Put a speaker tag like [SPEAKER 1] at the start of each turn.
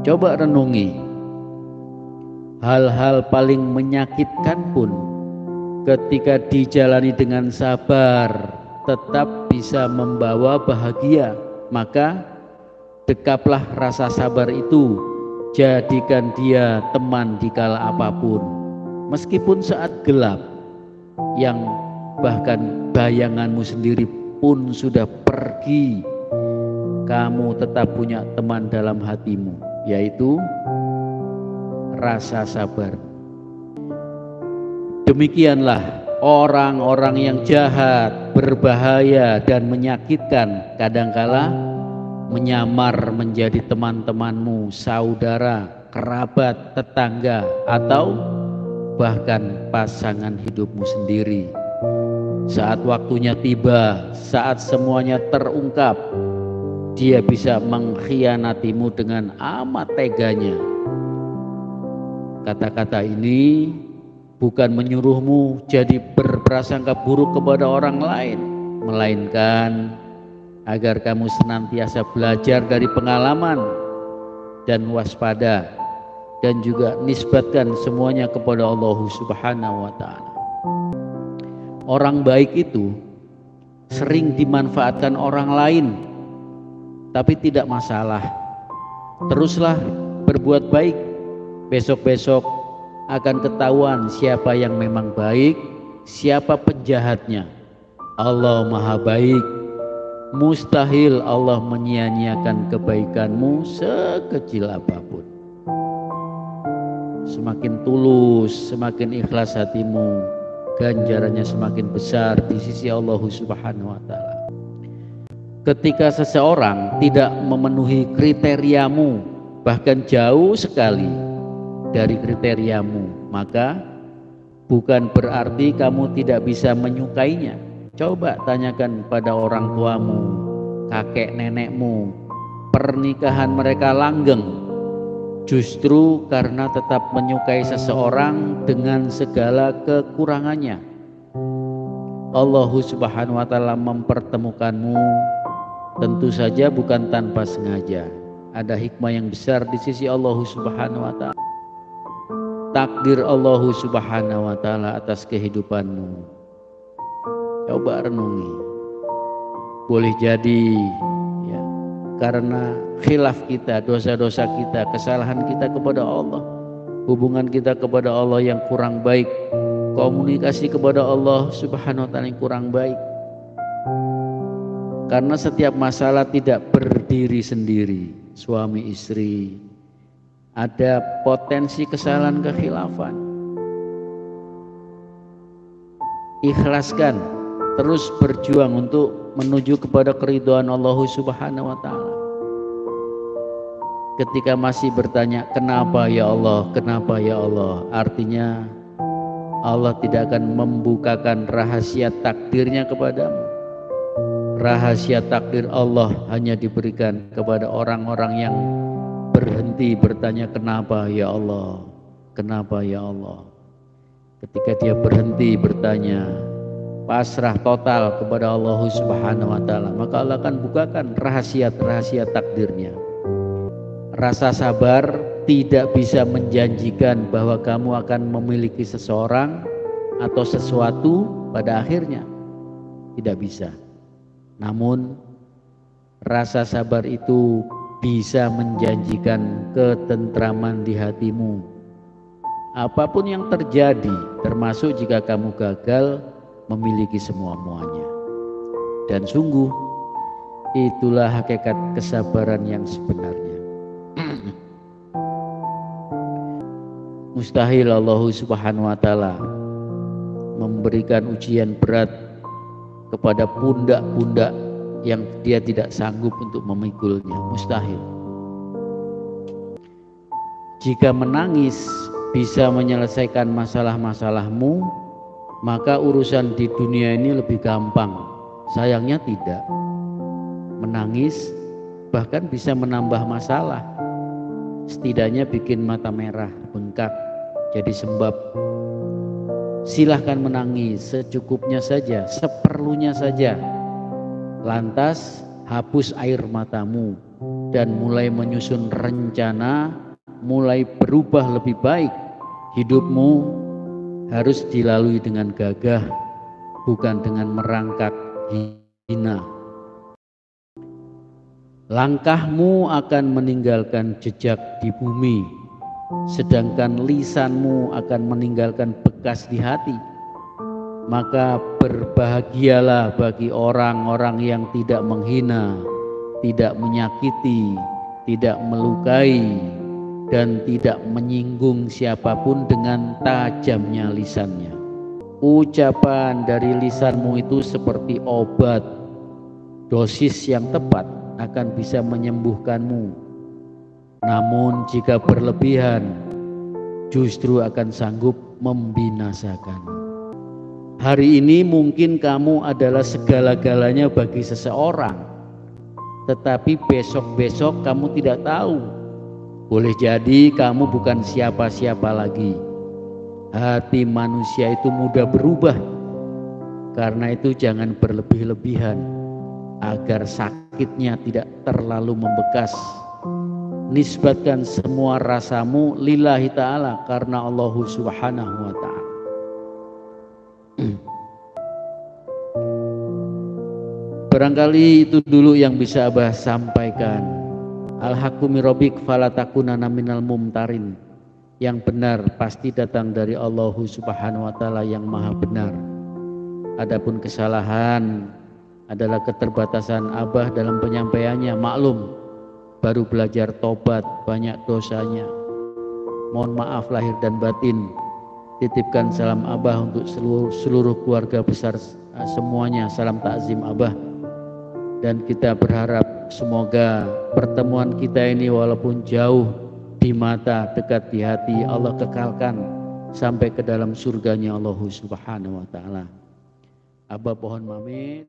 [SPEAKER 1] Coba renungi, hal-hal paling menyakitkan pun ketika dijalani dengan sabar tetap bisa membawa bahagia. Maka dekaplah rasa sabar itu, jadikan dia teman di kala apapun. Meskipun saat gelap, yang bahkan bayanganmu sendiri pun sudah pergi, kamu tetap punya teman dalam hatimu, yaitu rasa sabar. Demikianlah orang-orang yang jahat, berbahaya dan menyakitkan kadangkala menyamar menjadi teman-temanmu, saudara, kerabat, tetangga, atau bahkan pasangan hidupmu sendiri. Saat waktunya tiba, saat semuanya terungkap, dia bisa mengkhianatimu dengan amat teganya. Kata-kata ini bukan menyuruhmu jadi berprasangka buruk kepada orang lain, melainkan agar kamu senantiasa belajar dari pengalaman dan waspada, dan juga nisbatkan semuanya kepada Allah Subhanahu wa ta'ala. Orang baik itu sering dimanfaatkan orang lain, tapi tidak masalah. Teruslah berbuat baik, besok-besok akan ketahuan siapa yang memang baik, siapa penjahatnya. Allah Maha Baik, mustahil Allah menyia-nyiakan kebaikanmu sekecil apapun. Semakin tulus, semakin ikhlas hatimu, ganjarannya semakin besar di sisi Allah Subhanahu wa ta'ala. Ketika seseorang tidak memenuhi kriteriamu, bahkan jauh sekali dari kriteriamu, maka bukan berarti kamu tidak bisa menyukainya. Coba tanyakan pada orang tuamu, kakek nenekmu, pernikahan mereka langgeng justru karena tetap menyukai seseorang dengan segala kekurangannya. Allah Subhanahu wa ta'ala mempertemukanmu tentu saja bukan tanpa sengaja. Ada hikmah yang besar di sisi Allah Subhanahu wa ta'ala. Takdir Allah Subhanahu wa ta'ala atas kehidupanmu. Coba renungi. Boleh jadi ya, karena khilaf kita, dosa-dosa kita, kesalahan kita kepada Allah, hubungan kita kepada Allah yang kurang baik, komunikasi kepada Allah Subhanahu wa ta'ala yang kurang baik. Karena setiap masalah tidak berdiri sendiri, suami istri, ada potensi kesalahan kekhilafan. Ikhlaskan, terus berjuang untuk menuju kepada keridhaan Allah Subhanahu wa ta'ala. Ketika masih bertanya kenapa ya Allah, kenapa ya Allah, artinya Allah tidak akan membukakan rahasia takdirnya kepadamu. Rahasia takdir Allah hanya diberikan kepada orang-orang yang berhenti bertanya kenapa ya Allah, kenapa ya Allah. Ketika dia berhenti bertanya, pasrah total kepada Allah Subhanahu wa ta'ala, maka Allah akan bukakan rahasia-rahasia takdirnya. Rasa sabar tidak bisa menjanjikan bahwa kamu akan memiliki seseorang atau sesuatu pada akhirnya. Tidak bisa. Namun rasa sabar itu bisa menjanjikan ketentraman di hatimu. Apapun yang terjadi, termasuk jika kamu gagal memiliki semua-muanya. Dan sungguh itulah hakikat kesabaran yang sebenarnya. Mustahil Allah Subhanahu wa ta'ala memberikan ujian berat kepada pundak-pundak yang dia tidak sanggup untuk memikulnya. Mustahil. Jika menangis bisa menyelesaikan masalah-masalahmu, maka urusan di dunia ini lebih gampang. Sayangnya tidak. Menangis bahkan bisa menambah masalah. Setidaknya bikin mata merah, bengkak, jadi sembab. Silahkan menangis secukupnya saja, seperlunya saja. Lantas hapus air matamu, dan mulai menyusun rencana, mulai berubah lebih baik. Hidupmu harus dilalui dengan gagah, bukan dengan merangkak hina. Langkahmu akan meninggalkan jejak di bumi, sedangkan lisanmu akan meninggalkan bekas di hati. Maka berbahagialah bagi orang-orang yang tidak menghina, tidak menyakiti, tidak melukai, dan tidak menyinggung siapapun dengan tajamnya lisannya. Ucapan dari lisanmu itu seperti obat, dosis yang tepat akan bisa menyembuhkanmu. Namun jika berlebihan, justru akan sanggup membinasakanmu. Hari ini mungkin kamu adalah segala-galanya bagi seseorang, tetapi besok-besok kamu tidak tahu. Boleh jadi kamu bukan siapa-siapa lagi. Hati manusia itu mudah berubah. Karena itu jangan berlebih-lebihan agar sakitnya tidak terlalu membekas. Nisbatkan semua rasamu lillahi ta'ala, karena Allah subhanahu wa ta'ala. Barangkali itu dulu yang bisa Abah sampaikan. Al-haqqu min rabbik fala takunanna minal mumtarin. Yang benar pasti datang dari Allah subhanahu wa ta'ala yang maha benar. Adapun kesalahan adalah keterbatasan Abah dalam penyampaiannya. Maklum, baru belajar tobat, banyak dosanya. Mohon maaf lahir dan batin. Titipkan salam Abah untuk seluruh keluarga besar semuanya. Salam takzim Abah. Dan kita berharap semoga pertemuan kita ini walaupun jauh di mata, dekat di hati, Allah kekalkan sampai ke dalam surganya Allah subhanahu wa ta'ala. Abah pohon pamit.